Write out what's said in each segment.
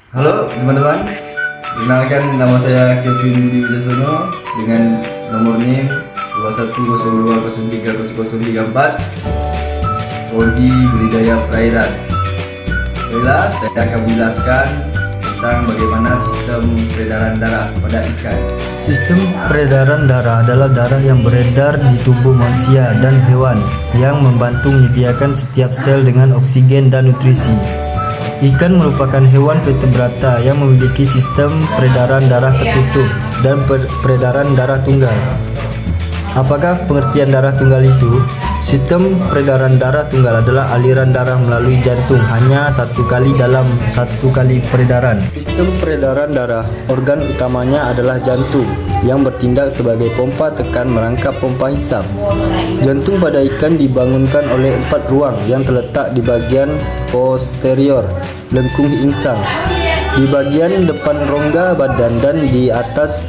Halo teman-teman, kenalkan nama saya Kevin Budi Wijasono dengan nomor NIM 2102030034, prodi budidaya perairan. Baiklah, saya akan menjelaskan tentang bagaimana sistem peredaran darah pada ikan. Sistem peredaran darah adalah darah yang beredar di tubuh manusia dan hewan yang membantu menyediakan setiap sel dengan oksigen dan nutrisi. Ikan merupakan hewan vertebrata yang memiliki sistem peredaran darah tertutup dan peredaran darah tunggal. Apakah pengertian darah tunggal itu? Sistem peredaran darah tunggal adalah aliran darah melalui jantung hanya satu kali dalam satu kali peredaran. Sistem peredaran darah, organ utamanya adalah jantung yang bertindak sebagai pompa tekan merangkap pompa hisap. Jantung pada ikan dibangunkan oleh 4 ruang yang terletak di bagian posterior lengkung insang, di bagian depan rongga badan dan di atas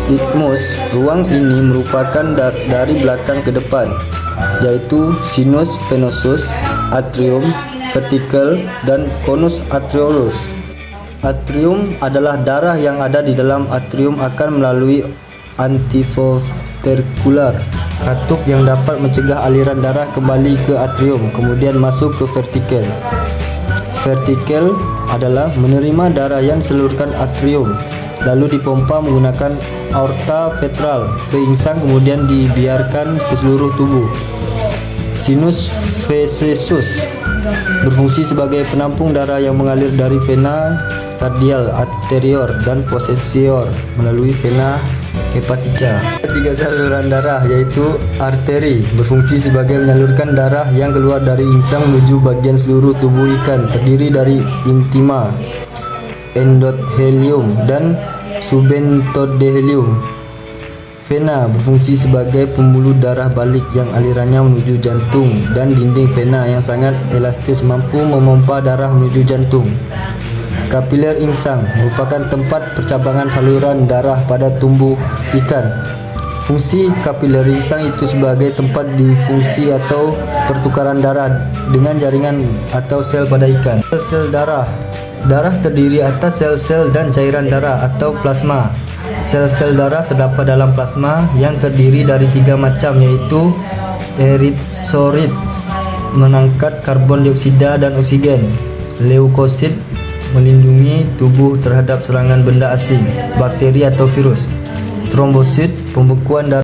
isthmus. Ruang ini merupakan dari belakang ke depan, yaitu sinus venosus, atrium, ventricle, dan conus arteriosus. Atrium adalah darah yang ada di dalam atrium akan melalui antiventricular katup yang dapat mencegah aliran darah kembali ke atrium kemudian masuk ke ventricle. Ventricle adalah menerima darah yang disalurkan atrium lalu dipompa menggunakan aorta ventral ke insang kemudian dibiarkan ke seluruh tubuh. Sinus venosus berfungsi sebagai penampung darah yang mengalir dari vena radial anterior dan posterior melalui vena hepatica. 3 saluran darah yaitu arteri berfungsi sebagai menyalurkan darah yang keluar dari insang menuju bagian seluruh tubuh ikan, terdiri dari intima, endothelium, dan subendothelium. Vena berfungsi sebagai pembuluh darah balik yang alirannya menuju jantung, dan dinding vena yang sangat elastis mampu memompa darah menuju jantung. Kapiler insang merupakan tempat percabangan saluran darah pada tubuh ikan. Fungsi kapiler insang itu sebagai tempat difungsi atau pertukaran darah dengan jaringan atau sel pada ikan. Sel darah. Darah terdiri atas sel-sel dan cairan darah atau plasma. Sel-sel darah terdapat dalam plasma yang terdiri dari 3 macam, yaitu eritsosit mengangkat karbon dioksida dan oksigen, leukosit melindungi tubuh terhadap serangan benda asing, bakteri atau virus, trombosit pembekuan darah